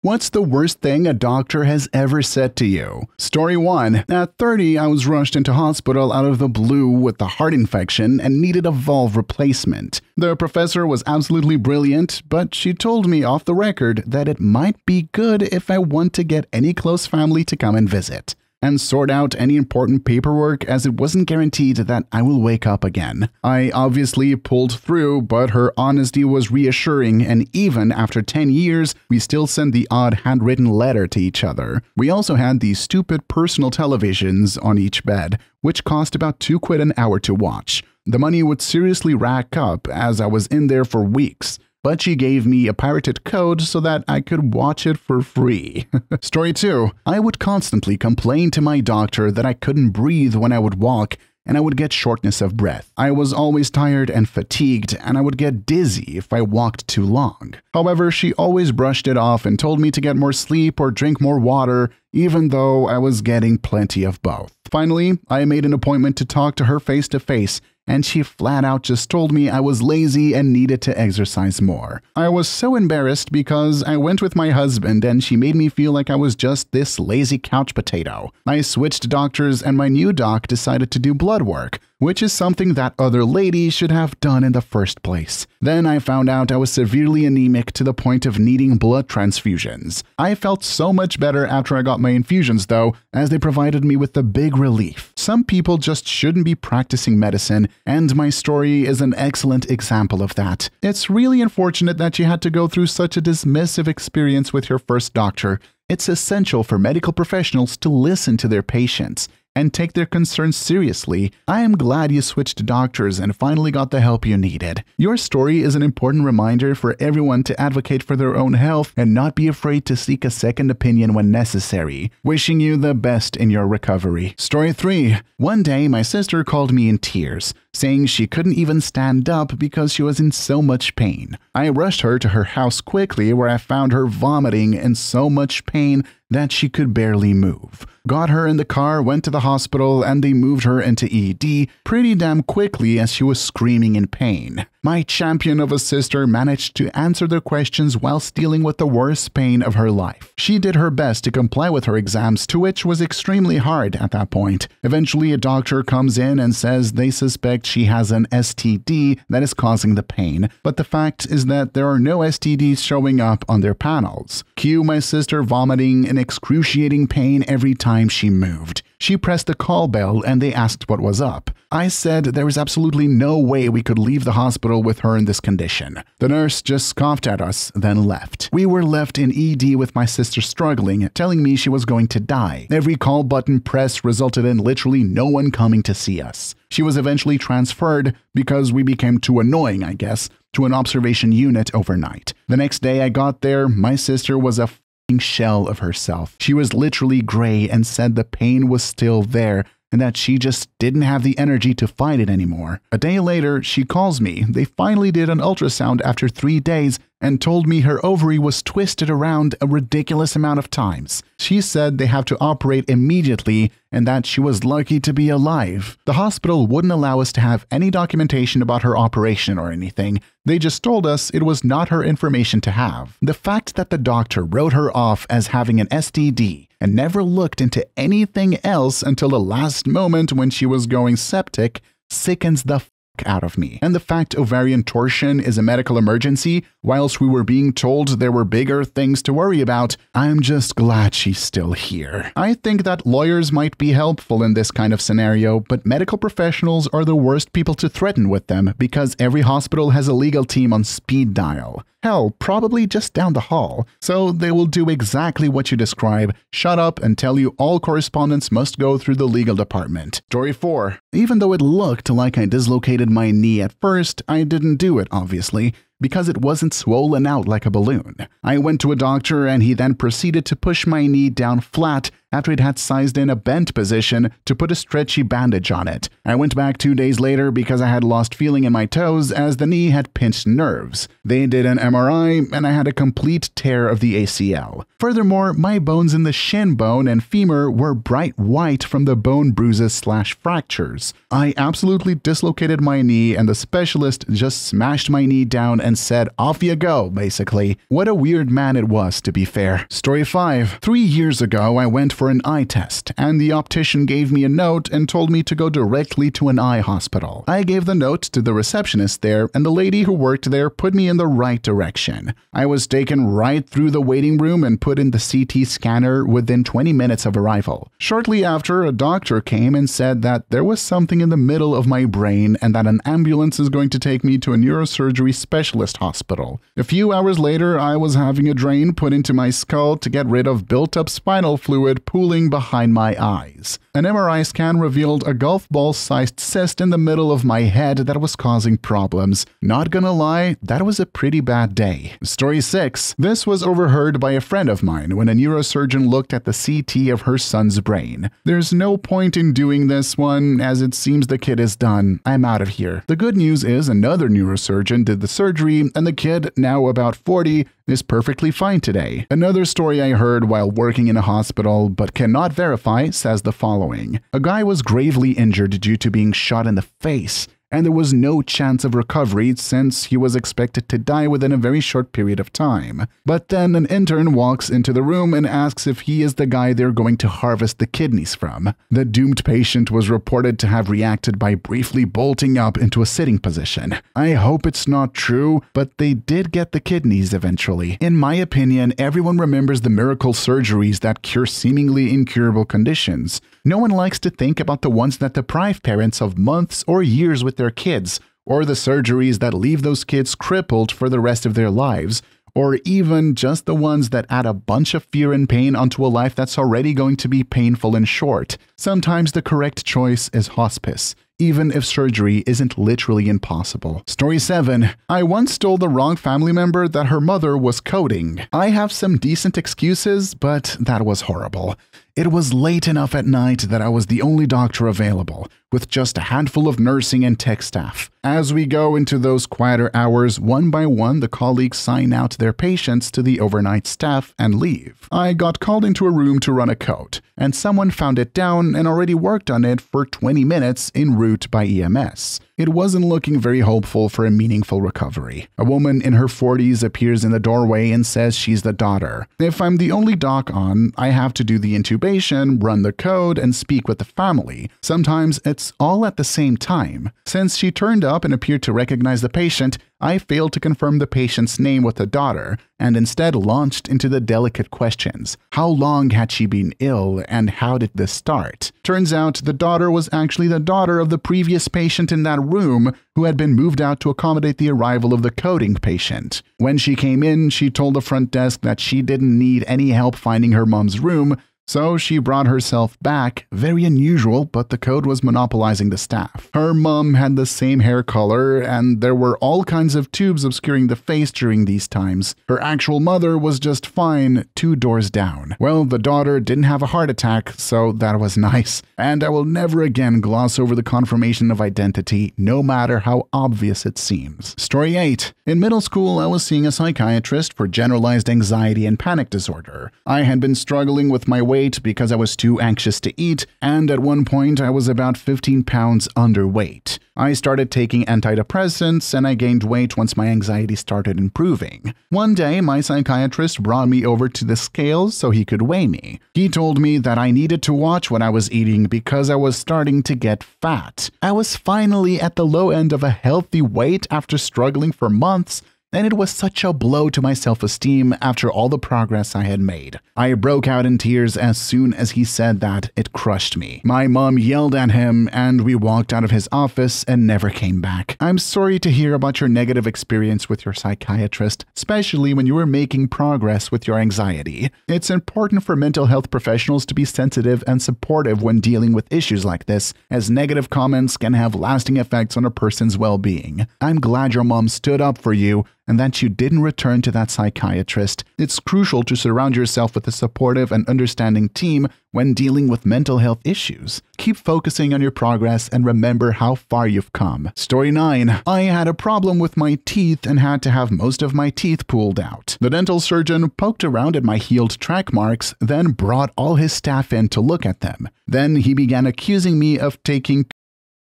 What's the worst thing a doctor has ever said to you? Story 1. At 30, I was rushed into hospital out of the blue with a heart infection and needed a valve replacement. The professor was absolutely brilliant, but she told me off the record that it might be good if I want to get any close family to come and visit and sort out any important paperwork, as it wasn't guaranteed that I will wake up again. I obviously pulled through, but her honesty was reassuring, and even after 10 years, we still send the odd handwritten letter to each other. We also had these stupid personal televisions on each bed, which cost about £2 an hour to watch. The money would seriously rack up as I was in there for weeks. But she gave me a pirated code so that I could watch it for free. Story 2. I would constantly complain to my doctor that I couldn't breathe when I would walk, and I would get shortness of breath. I was always tired and fatigued, and I would get dizzy if I walked too long. However, she always brushed it off and told me to get more sleep or drink more water, even though I was getting plenty of both. Finally, I made an appointment to talk to her face to face, and she flat out just told me I was lazy and needed to exercise more. I was so embarrassed because I went with my husband and she made me feel like I was just this lazy couch potato. I switched doctors and my new doc decided to do blood work, which is something that other lady should have done in the first place. Then I found out I was severely anemic to the point of needing blood transfusions. I felt so much better after I got my infusions though, as they provided me with a big relief. Some people just shouldn't be practicing medicine, and my story is an excellent example of that. It's really unfortunate that you had to go through such a dismissive experience with your first doctor. It's essential for medical professionals to listen to their patients and take their concerns seriously. I am glad you switched doctors and finally got the help you needed. Your story is an important reminder for everyone to advocate for their own health and not be afraid to seek a second opinion when necessary. Wishing you the best in your recovery. Story 3. One day, my sister called me in tears, saying she couldn't even stand up because she was in so much pain. I rushed her to her house quickly, where I found her vomiting in so much pain that she could barely move. Got her in the car, went to the hospital, and they moved her into ED pretty damn quickly as she was screaming in pain. My champion of a sister managed to answer their questions whilst dealing with the worst pain of her life. She did her best to comply with her exams, to which was extremely hard at that point. Eventually, a doctor comes in and says they suspect she has an STD that is causing the pain, but the fact is that there are no STDs showing up on their panels. Cue my sister vomiting in excruciating pain every time she moved. She pressed the call bell and they asked what was up. I said there was absolutely no way we could leave the hospital with her in this condition. The nurse just scoffed at us, then left. We were left in ED with my sister struggling, telling me she was going to die. Every call button press resulted in literally no one coming to see us. She was eventually transferred, because we became too annoying, I guess, to an observation unit overnight. The next day I got there, my sister was a shell of herself. She was literally gray and said the pain was still there and that she just didn't have the energy to fight it anymore. A day later, she calls me. They finally did an ultrasound after 3 days and told me her ovary was twisted around a ridiculous amount of times. She said they have to operate immediately and that she was lucky to be alive. The hospital wouldn't allow us to have any documentation about her operation or anything. They just told us it was not her information to have. The fact that the doctor wrote her off as having an STD and never looked into anything else until the last moment when she was going septic sickens the out of me. And the fact ovarian torsion is a medical emergency, whilst we were being told there were bigger things to worry about, I'm just glad she's still here. I think that lawyers might be helpful in this kind of scenario, but medical professionals are the worst people to threaten with them because every hospital has a legal team on speed dial. Hell, probably just down the hall. So they will do exactly what you describe, shut up and tell you all correspondence must go through the legal department. Story 4. Even though it looked like I dislocated my knee at first, I didn't do it, obviously, because it wasn't swollen out like a balloon. I went to a doctor and he then proceeded to push my knee down flat after it had sized in a bent position to put a stretchy bandage on it. I went back 2 days later because I had lost feeling in my toes as the knee had pinched nerves. They did an MRI and I had a complete tear of the ACL. Furthermore, my bones in the shin bone and femur were bright white from the bone bruises/fractures. I absolutely dislocated my knee and the specialist just smashed my knee down and said, "Off you go," basically. What a weird man it was, to be fair. Story 5. 3 years ago, I went for an eye test, and the optician gave me a note and told me to go directly to an eye hospital. I gave the note to the receptionist there, and the lady who worked there put me in the right direction. I was taken right through the waiting room and put in the CT scanner within 20 minutes of arrival. Shortly after, a doctor came and said that there was something in the middle of my brain and that an ambulance is going to take me to a neurosurgery specialist hospital. A few hours later, I was having a drain put into my skull to get rid of built-up spinal fluid pooling behind my eyes. An MRI scan revealed a golf ball-sized cyst in the middle of my head that was causing problems. Not gonna lie, that was a pretty bad day. Story 6. This was overheard by a friend of mine when a neurosurgeon looked at the CT of her son's brain. There's no point in doing this one, as it seems the kid is done. I'm out of here. The good news is another neurosurgeon did the surgery, and the kid, now about 40, is perfectly fine today. Another story I heard while working in a hospital but cannot verify says the following. A guy was gravely injured due to being shot in the face, and there was no chance of recovery since he was expected to die within a very short period of time. But then an intern walks into the room and asks if he is the guy they're going to harvest the kidneys from. The doomed patient was reported to have reacted by briefly bolting up into a sitting position. I hope it's not true, but they did get the kidneys eventually. In my opinion, everyone remembers the miracle surgeries that cure seemingly incurable conditions. No one likes to think about the ones that deprive parents of months or years with their kids, or the surgeries that leave those kids crippled for the rest of their lives, or even just the ones that add a bunch of fear and pain onto a life that's already going to be painful and short. Sometimes the correct choice is hospice, even if surgery isn't literally impossible. Story 7. I once told the wrong family member that her mother was coding. I have some decent excuses, but that was horrible. It was late enough at night that I was the only doctor available, with just a handful of nursing and tech staff. As we go into those quieter hours, one by one the colleagues sign out their patients to the overnight staff and leave. I got called into a room to run a code, and someone found it down and already worked on it for 20 minutes en route by EMS. It wasn't looking very hopeful for a meaningful recovery. A woman in her 40s appears in the doorway and says she's the daughter. If I'm the only doc on, I have to do the intubation, run the code, and speak with the family. Sometimes it's all at the same time. Since she turned up and appeared to recognize the patient, I failed to confirm the patient's name with the daughter and instead launched into the delicate questions. How long had she been ill and how did this start? Turns out the daughter was actually the daughter of the previous patient in that room who had been moved out to accommodate the arrival of the coding patient. When she came in, she told the front desk that she didn't need any help finding her mom's room, so she brought herself back. Very unusual, but the code was monopolizing the staff. Her mom had the same hair color, and there were all kinds of tubes obscuring the face during these times. Her actual mother was just fine 2 doors down. Well, the daughter didn't have a heart attack, so that was nice. And I will never again gloss over the confirmation of identity, no matter how obvious it seems. Story 8. In middle school, I was seeing a psychiatrist for generalized anxiety and panic disorder. I had been struggling with my weight because I was too anxious to eat, and at one point I was about 15 pounds underweight. I started taking antidepressants and I gained weight once my anxiety started improving. One day, my psychiatrist brought me over to the scales so he could weigh me. He told me that I needed to watch what I was eating because I was starting to get fat. I was finally at the low end of a healthy weight after struggling for months, and it was such a blow to my self-esteem after all the progress I had made. I broke out in tears as soon as he said that. It crushed me. My mom yelled at him, and we walked out of his office and never came back. I'm sorry to hear about your negative experience with your psychiatrist, especially when you were making progress with your anxiety. It's important for mental health professionals to be sensitive and supportive when dealing with issues like this, as negative comments can have lasting effects on a person's well-being. I'm glad your mom stood up for you, and that you didn't return to that psychiatrist. It's crucial to surround yourself with a supportive and understanding team when dealing with mental health issues. Keep focusing on your progress and remember how far you've come. Story 9. I had a problem with my teeth and had to have most of my teeth pulled out. The dental surgeon poked around at my healed track marks, then brought all his staff in to look at them. Then he began accusing me of taking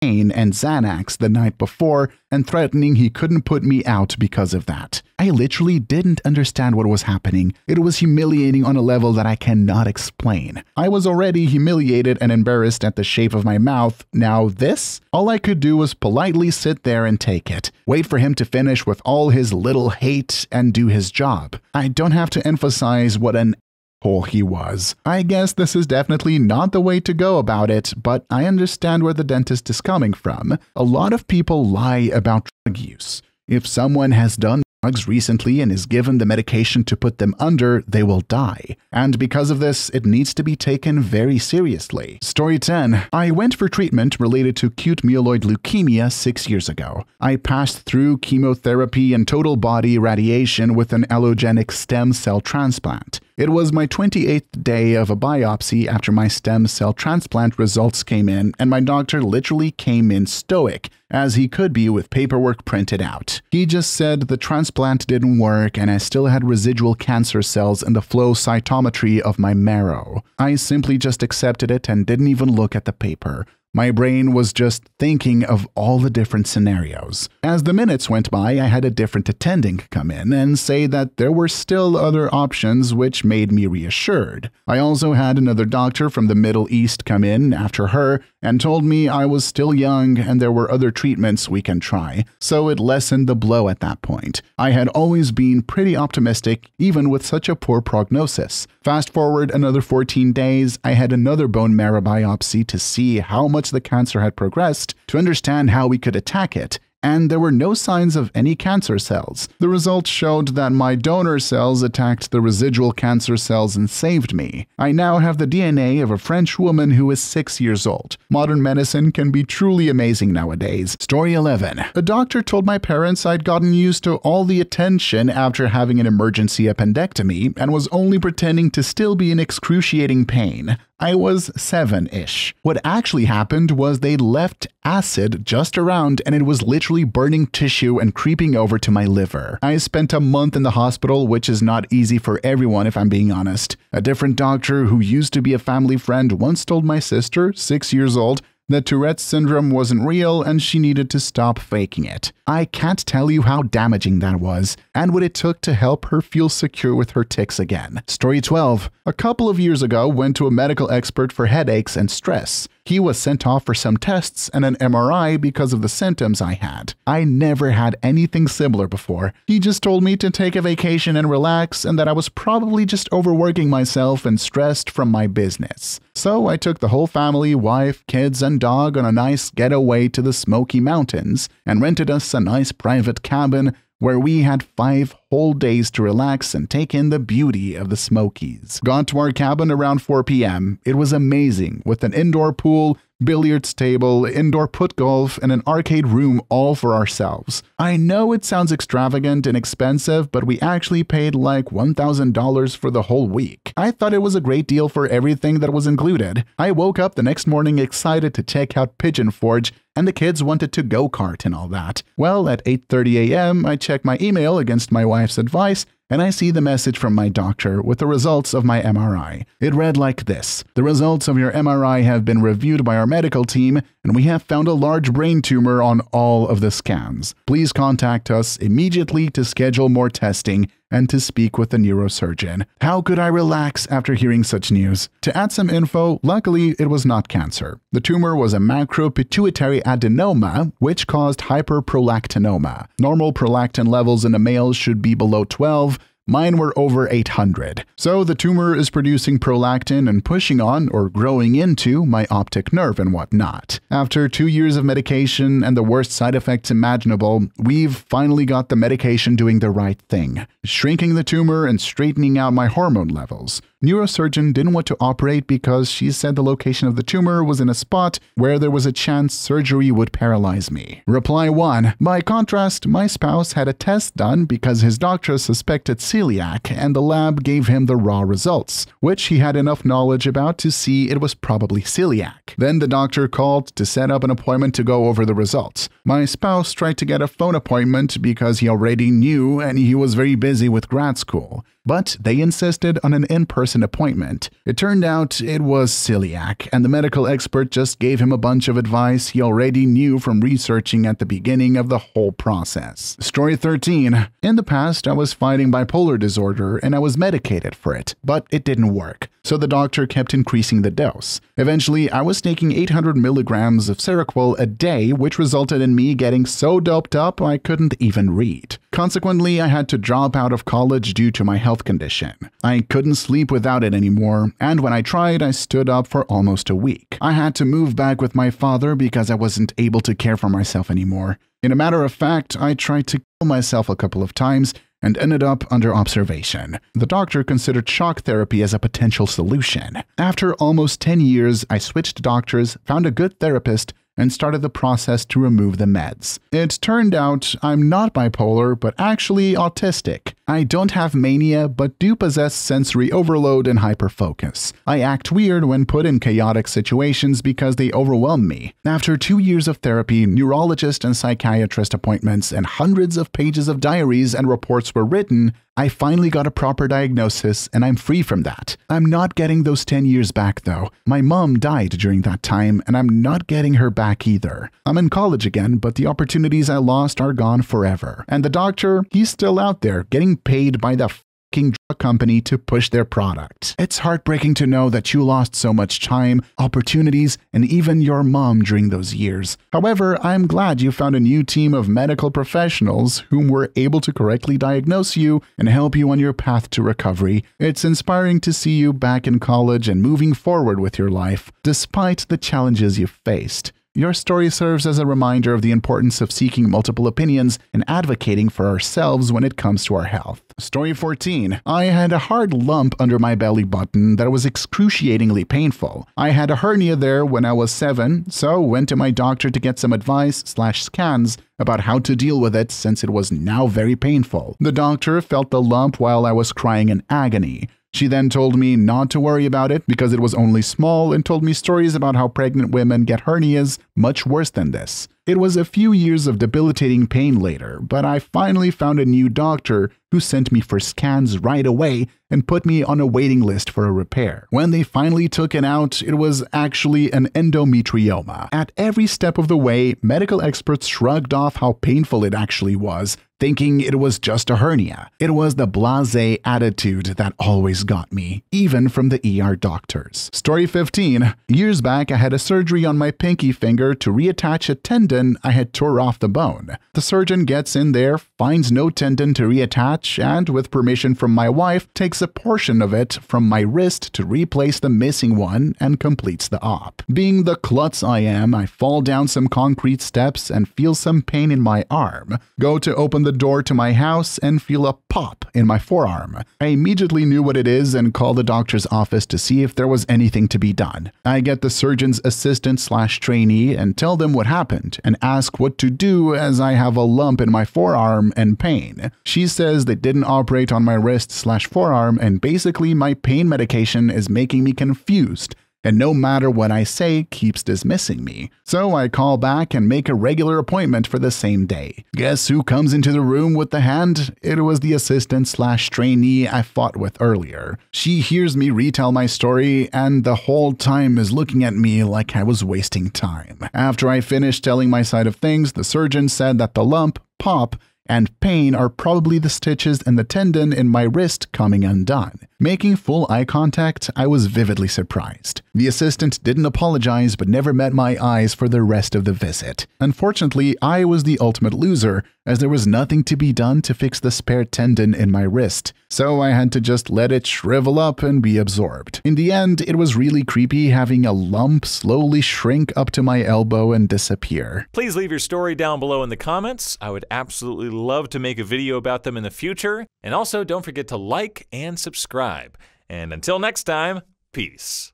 cocaine and Xanax the night before and threatening he couldn't put me out because of that. I literally didn't understand what was happening. It was humiliating on a level that I cannot explain. I was already humiliated and embarrassed at the shape of my mouth. Now this? All I could do was politely sit there and take it. Wait for him to finish with all his little hate and do his job. I don't have to emphasize what an hole he was. I guess this is definitely not the way to go about it, but I understand where the dentist is coming from. A lot of people lie about drug use. If someone has done drugs recently and is given the medication to put them under, they will die. And because of this, it needs to be taken very seriously. Story 10. I went for treatment related to acute myeloid leukemia 6 years ago. I passed through chemotherapy and total body irradiation with an allogenic stem cell transplant. It was my 28th day of a biopsy after my stem cell transplant results came in, and my doctor literally came in stoic, as he could be with paperwork printed out. He just said the transplant didn't work and I still had residual cancer cells in the flow cytometry of my marrow. I simply just accepted it and didn't even look at the paper. My brain was just thinking of all the different scenarios. As the minutes went by, I had a different attending come in and say that there were still other options, which made me reassured. I also had another doctor from the Middle East come in after her and told me I was still young and there were other treatments we can try, so it lessened the blow at that point. I had always been pretty optimistic, even with such a poor prognosis. Fast forward another 14 days, I had another bone marrow biopsy to see how much the cancer had progressed, to understand how we could attack it, and there were no signs of any cancer cells. The results showed that my donor cells attacked the residual cancer cells and saved me. I now have the DNA of a French woman who is 6 years old. Modern medicine can be truly amazing nowadays. Story 11. A doctor told my parents I'd gotten used to all the attention after having an emergency appendectomy and was only pretending to still be in excruciating pain. I was 7-ish. What actually happened was they left acid just around and it was literally burning tissue and creeping over to my liver. I spent a month in the hospital, which is not easy for everyone if I'm being honest. A different doctor who used to be a family friend once told my sister, 6 years old, that Tourette's syndrome wasn't real and she needed to stop faking it. I can't tell you how damaging that was and what it took to help her feel secure with her tics again. Story 12. A couple of years ago, went to a medical expert for headaches and stress. He was sent off for some tests and an MRI because of the symptoms I had. I never had anything similar before. He just told me to take a vacation and relax and that I was probably just overworking myself and stressed from my business. So I took the whole family, wife, kids, and dog on a nice getaway to the Smoky Mountains and rented us a nice private cabin where we had 5 whole days to relax and take in the beauty of the Smokies. Got to our cabin around 4 p.m. It was amazing, with an indoor pool, billiards table, indoor put golf, and an arcade room all for ourselves. I know it sounds extravagant and expensive, but we actually paid like $1,000 for the whole week. I thought it was a great deal for everything that was included. I woke up the next morning excited to check out Pigeon Forge, and the kids wanted to go-kart and all that. Well, at 8:30 a.m., I check my email against my wife's advice, and I see the message from my doctor with the results of my MRI. It read like this: "The results of your MRI have been reviewed by our medical team, and we have found a large brain tumor on all of the scans. Please contact us immediately to schedule more testing and to speak with the neurosurgeon." How could I relax after hearing such news? To add some info, luckily it was not cancer. The tumor was a macropituitary adenoma, which caused hyperprolactinoma. Normal prolactin levels in a male should be below 12. Mine were over 800. So the tumor is producing prolactin and pushing on or growing into my optic nerve and whatnot. After 2 years of medication and the worst side effects imaginable, we've finally got the medication doing the right thing, shrinking the tumor and straightening out my hormone levels. Neurosurgeon didn't want to operate because she said the location of the tumor was in a spot where there was a chance surgery would paralyze me. Reply 1. By contrast, my spouse had a test done because his doctor suspected celiac and the lab gave him the raw results, which he had enough knowledge about to see it was probably celiac. Then the doctor called to set up an appointment to go over the results. My spouse tried to get a phone appointment because he already knew and he was very busy with grad school, but they insisted on an in-person appointment. It turned out it was celiac, and the medical expert just gave him a bunch of advice he already knew from researching at the beginning of the whole process. Story 13. In the past, I was fighting bipolar disorder and I was medicated for it, but it didn't work, so the doctor kept increasing the dose. Eventually, I was taking 800 milligrams of Seroquel a day, which resulted in me getting so doped up I couldn't even read. Consequently, I had to drop out of college due to my health condition. I couldn't sleep without it anymore, and when I tried, I stood up for almost a week. I had to move back with my father because I wasn't able to care for myself anymore. In a matter of fact, I tried to kill myself a couple of times and ended up under observation. The doctor considered shock therapy as a potential solution. After almost 10 years, I switched doctors, found a good therapist, and started the process to remove the meds. It turned out I'm not bipolar, but actually autistic. I don't have mania, but do possess sensory overload and hyperfocus. I act weird when put in chaotic situations because they overwhelm me. After 2 years of therapy, neurologist and psychiatrist appointments, and hundreds of pages of diaries and reports were written, I finally got a proper diagnosis and I'm free from that. I'm not getting those 10 years back though. My mom died during that time and I'm not getting her back either. I'm in college again, but the opportunities I lost are gone forever. And the doctor, he's still out there getting paid by the drug company to push their product. It's heartbreaking to know that you lost so much time, opportunities, and even your mom during those years. However, I'm glad you found a new team of medical professionals whom were able to correctly diagnose you and help you on your path to recovery. It's inspiring to see you back in college and moving forward with your life, despite the challenges you've faced. Your story serves as a reminder of the importance of seeking multiple opinions and advocating for ourselves when it comes to our health. Story 14. I had a hard lump under my belly button that was excruciatingly painful. I had a hernia there when I was 7, so went to my doctor to get some advice/scans about how to deal with it since it was now very painful. The doctor felt the lump while I was crying in agony. She then told me not to worry about it because it was only small and told me stories about how pregnant women get hernias much worse than this. It was a few years of debilitating pain later, but I finally found a new doctor who sent me for scans right away and put me on a waiting list for a repair. When they finally took it out, it was actually an endometrioma. At every step of the way, medical experts shrugged off how painful it actually was, thinking it was just a hernia. It was the blasé attitude that always got me, even from the ER doctors. Story 15. Years back, I had a surgery on my pinky finger to reattach a tendon I had tore off the bone. The surgeon gets in there, finds no tendon to reattach, and with permission from my wife, takes a portion of it from my wrist to replace the missing one and completes the op. Being the klutz I am, I fall down some concrete steps and feel some pain in my arm. Go to open the door to my house and feel a pop in my forearm. I immediately knew what it is and called the doctor's office to see if there was anything to be done. I get the surgeon's assistant/trainee and tell them what happened and ask what to do as I have a lump in my forearm and pain. She says they didn't operate on my wrist/forearm and basically my pain medication is making me confused, and no matter what I say keeps dismissing me. So I call back and make a regular appointment for the same day. Guess who comes into the room with the hand? It was the assistant/trainee I fought with earlier. She hears me retell my story and the whole time is looking at me like I was wasting time. After I finished telling my side of things, the surgeon said that the lump, pop, and pain are probably the stitches and the tendon in my wrist coming undone. Making full eye contact, I was vividly surprised. The assistant didn't apologize but never met my eyes for the rest of the visit. Unfortunately, I was the ultimate loser, as there was nothing to be done to fix the spare tendon in my wrist, so I had to just let it shrivel up and be absorbed. In the end, it was really creepy having a lump slowly shrink up to my elbow and disappear. Please leave your story down below in the comments. I would absolutely love to make a video about them in the future. And also, don't forget to like and subscribe. And until next time, peace.